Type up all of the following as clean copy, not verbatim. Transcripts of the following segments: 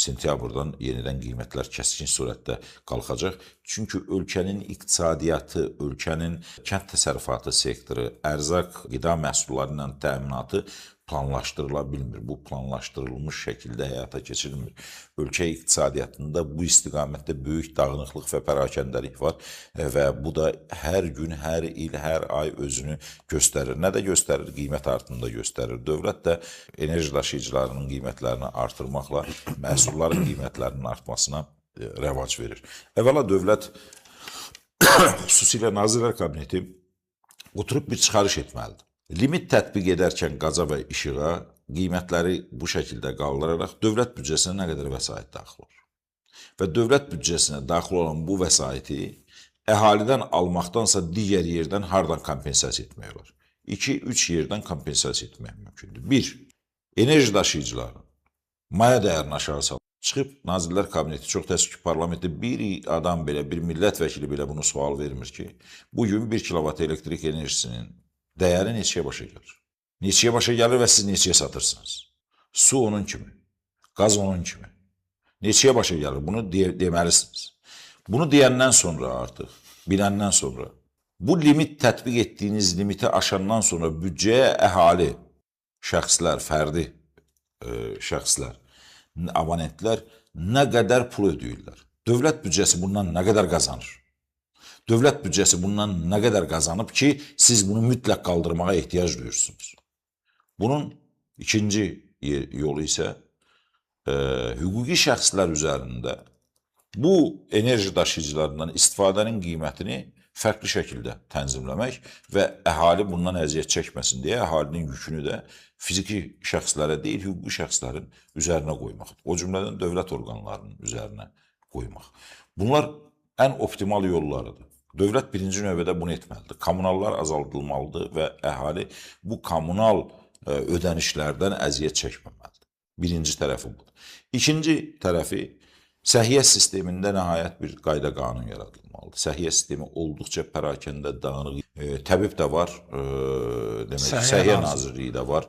sentyabrdan yenidən qiymətlər kəskin surətdə qalxacaq. Çünki ölkənin iqtisadiyyatı, ölkənin kənd təsərrüfatı sektoru, ərzaq, qida məhsulları ilə təminatı planlaşdırıla bilmir. Bu planlaşdırılmış şəkildə həyata keçirilmir. Ölkə iqtisadiyyatında bu istiqamətdə böyük dağınıqlıq və pərakəndəlik var və bu da hər gün, hər il, hər ay özünü göstərir. Nə də göstərir? Qiymət artımında göstərir. Dövlət də enerji daşıyıcılarının qiymətlərini artırmaqla məhsulların qiymətlərinin artmasına rəvac verir. Əvvəla dövlət, xüsusilə Nazirlər Kabineti oturub bir çıxarış etməlidir. Limit tətbiq edərkən qaza və işığa qiymətləri bu şəkildə qaldıraraq dövlət büdcəsinə nə qədər vəsait daxil olur? Və dövlət büdcəsinə daxil olan bu vəsaiti əhalidən almaqdansa digər yerdən hardan kompensasiya etmək olar? 2-3 yerdən kompensasiya etmək mümkündür. 1. Enerji daşıyıcılarının maya dəyərini aşağı salır. Çıxıb Nazirlər Kabineti, çox təəssüf ki, parlamentdə bir adam belə, bir millət vəkili belə bunu sual vermir ki, bugün 1 kilovat elektrik enerjisinin dəyəri neçəyə başa gəlir? Neçəyə başa gəlir və siz neçəyə satırsınız? Su onun kimi, qaz onun kimi. Neçəyə başa gəlir? Bunu deməlisiniz. Bunu deyəndən sonra artıq, biləndən sonra, bu limit tətbiq etdiyiniz limiti aşandan sonra büdcəyə əhali, şəxslər, fərdi şəxslər, abonentlər nə qədər pul ödəyirlər? Dövlət büdcəsi bundan nə qədər qazanır? Dövlət büdcəsi bundan nə qədər qazanıb ki, siz bunu mütləq qaldırmağa ehtiyac duyursunuz. Bunun ikinci yolu isə hüquqi şəxslər üzərində bu enerji daşıyıcılarından istifadənin qiymətini fərqli şəkildə tənzimləmək və əhali bundan əziyyət çəkməsin deyə əhalinin yükünü də fiziki şəxslərə deyil, hüquqi şəxslərin üzərinə qoymaq. O cümlədən dövlət orqanlarının üzərinə qoymaq. Bunlar ən optimal yollarıdır. Dövlət birinci növbədə bunu etməlidir. Kommunallar azaldılmalıdır və əhali bu kommunal ödənişlərdən əziyyət çəkməməlidir. Birinci tərəfi budur. İkinci tərəfi, səhiyyə sistemində nəhayət bir qayda qanun yaradılmalıdır. Səhiyyə sistemi olduqca pərakəndə, dağınıq. Təbib də var, Səhiyyə Nazirliyi də var.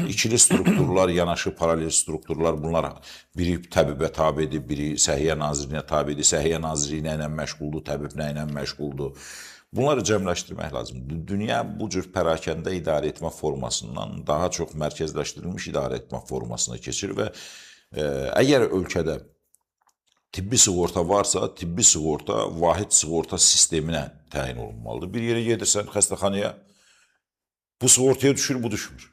İkili strukturlar, yanaşı paralel strukturlar, bunlar biri təbibə tabidir, biri Səhiyyə Nazirliyinə tabidir. Səhiyyə Nazirliyi ilə məşğuldur, təbib nə ilə məşğuldur. Bunları cəmləşdirmək lazımdır. Dünya bu cür pərakəndə idarə etmə formasından daha çox mərkəzləşdirilmiş idarə etmə formasına keçir və əgər ölkədə tibbi sığorta varsa, tibbi sığorta vahid sığorta sisteminə təyin olunmalıdır. Bir yerə gedirsən xəstəxanaya, bu sığortaya düşür, bu düşmür.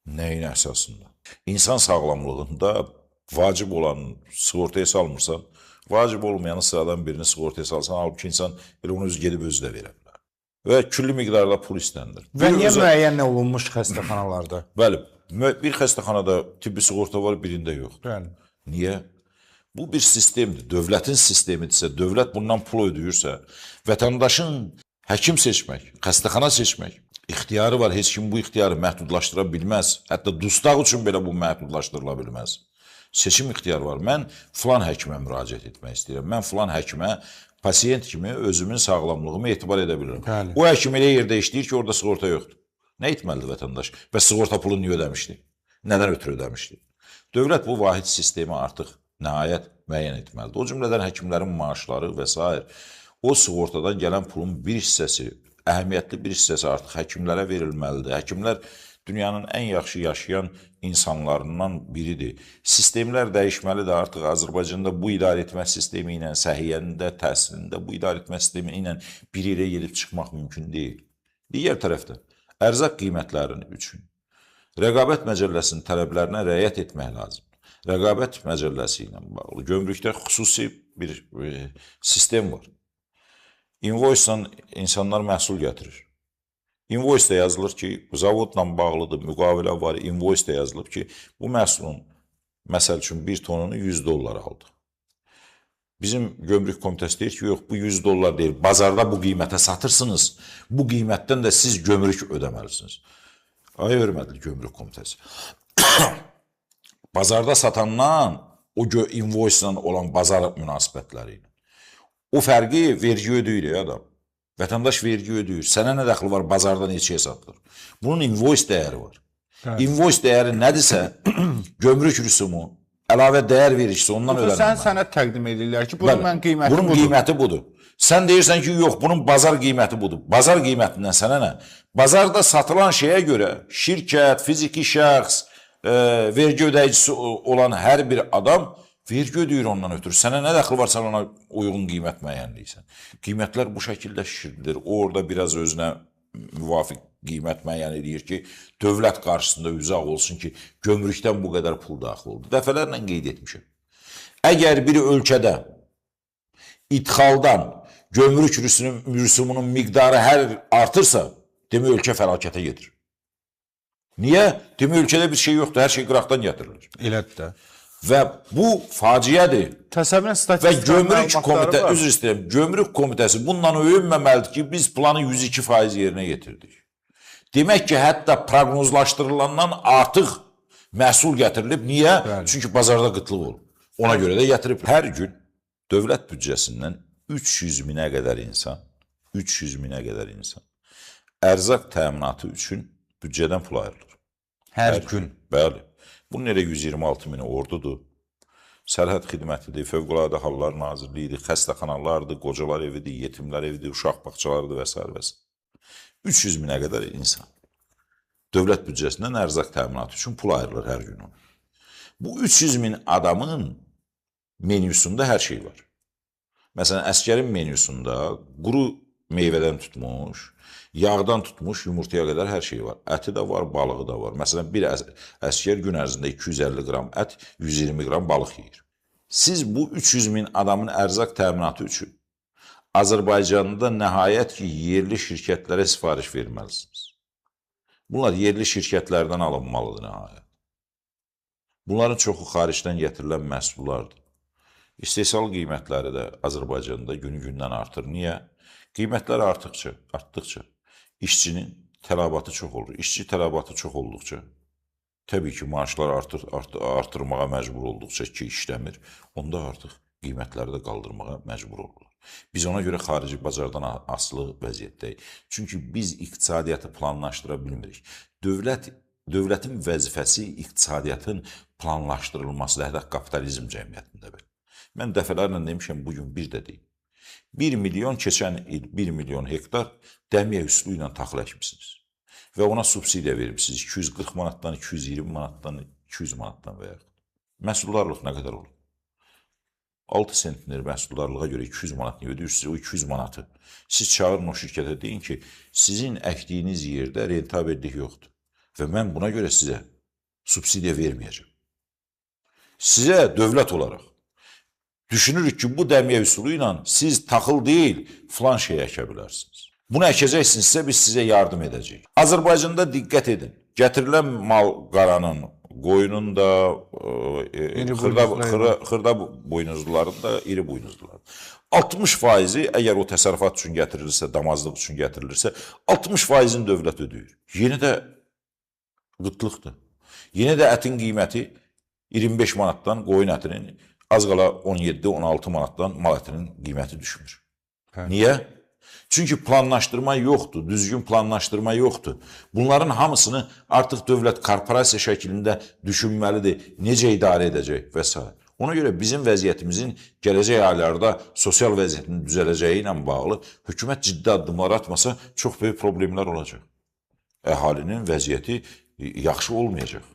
Nəyin əsasında? İnsan sağlamlığında vacib olan sığortaya salmırsan, vacib olmayan sıradan birini sığortaya salsan, halbuki insan elə onu öz gedib özü də verə bilər. Və külli miqdarda pul istənilir. Və niyə müəyyən olunmuş xəstəxanalarda? Bəli, bir xəstəxanada tibbi sığorta var, birində yox. Bəli. Niyə? Bu bir sistemdir. Dövlətin sistemidirsə, dövlət bundan pul ödəyirsə, vətəndaşın həkim seçmək, xəstəxana seçmək ixtiyarı var. Heç kim bu ixtiyarı məhdudlaşdıra bilməz. Hətta dustaq üçün belə bu məhdudlaşdırıla bilməz. Seçim ixtiyarı var. Mən filan həkimə müraciət etmək istəyirəm. Mən filan həkimə pasiyent kimi özümün sağlamlığımı etibar edə bilirəm. Bəli. O həkim elə yerdə işləyir ki, orada sığorta yoxdur. Nə etməlidir vətəndaş? Və sığorta pulunu niyə ödəmişdi? Nədən ötürü ödəmişdi? Dövlət bu vahid sistemi artıq nəhayət müəyyən etməlidir. O cümlədən həkimlərin maaşları və s. O sığortadan gələn pulun bir hissəsi, əhəmiyyətli bir hissəsi artıq həkimlərə verilməlidir. Həkimlər dünyanın ən yaxşı yaşayan insanlarından biridir. Sistemlər dəyişməlidir. Artıq Azərbaycanda bu idarə etmə sistemi ilə, səhiyyəndə, təhsilində bu idarə etmə sistemi ilə bir yerə gedib çıxmaq mümkün deyil. Digər tərəfdən, ərzaq qiymətlərinin üçün Rəqabət Məcəlləsinin tələblərinə riayət etmək lazımdır. Rəqabət Məcəlləsi ilə bağlı gömrükdə xüsusi bir sistem var. Invoice-la insanlar məhsul gətirir. Invoice-də yazılır ki, zavodla bağlıdır, müqavilə var, invoice-də yazılıb ki, bu məhsulun, məsəl üçün, 1 tonunu $100 aldı. Bizim gömrük komitəsi deyir ki, yox, bu $100 deyil, bazarda bu qiymətə satırsınız, bu qiymətdən də siz gömrük ödəməlisiniz. Ay hörmətli gömrük komitəsi. Bazarda satandan o invoice-la olan bazar münasibətləri ilə. O fərqi vergi ödəyir adam. Vətəndaş vergi ödəyir. Sənə nə dəxli var bazarda neçəyə satılır? Bunun invoice dəyəri var. Invoice dəyəri nədirsə, gömrük rüsumu əlavə dəyər vericisi ondan Sən ödənilməlidir. sənət təqdim edirlər ki, bunun mən qiyməti Bunun budur. qiyməti budur. Sən deyirsən ki, yox, bunun bazar qiyməti budur. Bazar qiymətindən sənə nə? Bazarda satılan şeyə görə şirkət, fiziki şəxs, vergi ödəyicisi olan hər bir adam vergi ödəyir ondan ötürü. Sənə nə dəxli var, sən ona uyğun qiymət müəyyənləyirsən. Qiymətlər bu şəkildə şişirilir. O orada biraz özünə müvafiq qiymət müəyyən edir ki, dövlət qarşısında üzaq olsun ki, gömrükdən bu qədər pul daxil oldu. Dəfələrlə qeyd etmişəm. Əgər bir ölkədə idxaldan gömrük rüsumunun miqdarı hər artırsa, demək ölkə fəlakətə gedir. Niyə? Demək ölkədə bir şey yoxdur, hər şey qıraqdan gətirilir. Elədir də. Və bu faciədir. Təsəvvürən Və statistik gömrük komitə, üzr istəyirəm, gömrük komitəsi bundan öyünməməlidir ki, biz planı 102% yerinə yetirdik. Demək ki, hətta proqnozlaşdırılandan artıq məhsul gətirilib. Niyə? Bəli. Çünki bazarda qıtlıq olub. Ona görə də gətirib. Hər gün dövlət büdcəsindən 300 minə qədər insan ərzaq təminatı üçün büdcədən pul ayrılır. Hər gün. Bəli. Bunun elə 126 mini ordudur, sərhəd xidmətidir, Fövqəladə Hallar Nazirliyidir, xəstəxanalardır, qocalar evidir, yetimlər evidir, uşaq bağçalarıdır və s. və s. 300 minə qədər insan dövlət büdcəsindən ərzaq təminatı üçün pul ayrılır hər gün ona. Bu 300 min adamın menyusunda hər şey var. Məsələn, əskərin menyusunda quru meyvədən tutmuş, yağdan tutmuş yumurtaya qədər hər şey var. Əti də var, balığı da var. Məsələn, bir əskər gün ərzində 250 qram ət, 120 qram balıq yeyir. Siz bu 300 min adamın ərzaq təminatı üçün Azərbaycanda nəhayət ki, yerli şirkətlərə sifariş verməlisiniz. Bunlar yerli şirkətlərdən alınmalıdır nəhayət. Bunların çoxu xaricdən gətirilən məhsullardır. İstehsal qiymətləri də Azərbaycanda günü-gündən artır. Niyə? Qiymətlər artdıqca işçinin tələbatı çox olur. İşçi tələbatı çox olduqca, təbii ki, maaşlar artırmağa məcbur olduqca ki, işləmir, onda artıq qiymətləri də qaldırmağa məcbur olurlar. Biz ona görə xarici bazardan asılı vəziyyətdəyik. Çünki biz iqtisadiyyatı planlaşdıra bilmirik. Dövlətin vəzifəsi iqtisadiyyatın planlaşdırılmasıdır, hətta kapitalizm cəmiyyətində belə. Mən dəfələrlə demişəm, bugün bir də deyim. 1 milyon, keçən il 1 milyon hektar dəmiyə üsulu ilə taxıl əkmişsiniz. Və ona subsidiya vermişsiniz 240 manatdan, 220 manatdan, 200 manatdan və yaxud. Məhsuldarlıq nə qədər olur? 6 sentner məhsuldarlığa görə 200 manat niyə ödəyirsiniz? O 200 manatı. Siz çağırın o şirkətə, deyin ki, sizin əkdiyiniz yerdə rentabellik yoxdur. Və mən buna görə sizə subsidiya verməyəcəm. Sizə dövlət olaraq düşünürük ki, bu dəmiyə üsulu ilə siz taxıl deyil, filan şey əkə bilərsiniz. Bunu əkəcəksinizsə, biz sizə yardım edəcəyik. Azərbaycanda diqqət edin. Gətirilən mal qaranın, qoyunun da, xırda boynuzluların da, iri boynuzluların. 60%-i əgər o təsərrüfat üçün gətirilirsə, damazlıq üçün gətirilirsə, 60%-ini dövlət ödəyir. Yenə də qıtlıqdır. Yenə də ətin qiyməti 25 manatdan, qoyun ətinin az qala 17-16 manatdan mal ətinin qiyməti düşmür. Niyə? Çünki planlaşdırma yoxdur, düzgün planlaşdırma yoxdur. Bunların hamısını artıq dövlət korporasiya şəklində düşünməlidir, necə idarə edəcək və s. Ona görə bizim vəziyyətimizin gələcək aylarda sosial vəziyyətin düzələcəyi ilə bağlı hökumət ciddi addımlar atmasa çox böyük problemlər olacaq. Əhalinin vəziyyəti yaxşı olmayacaq.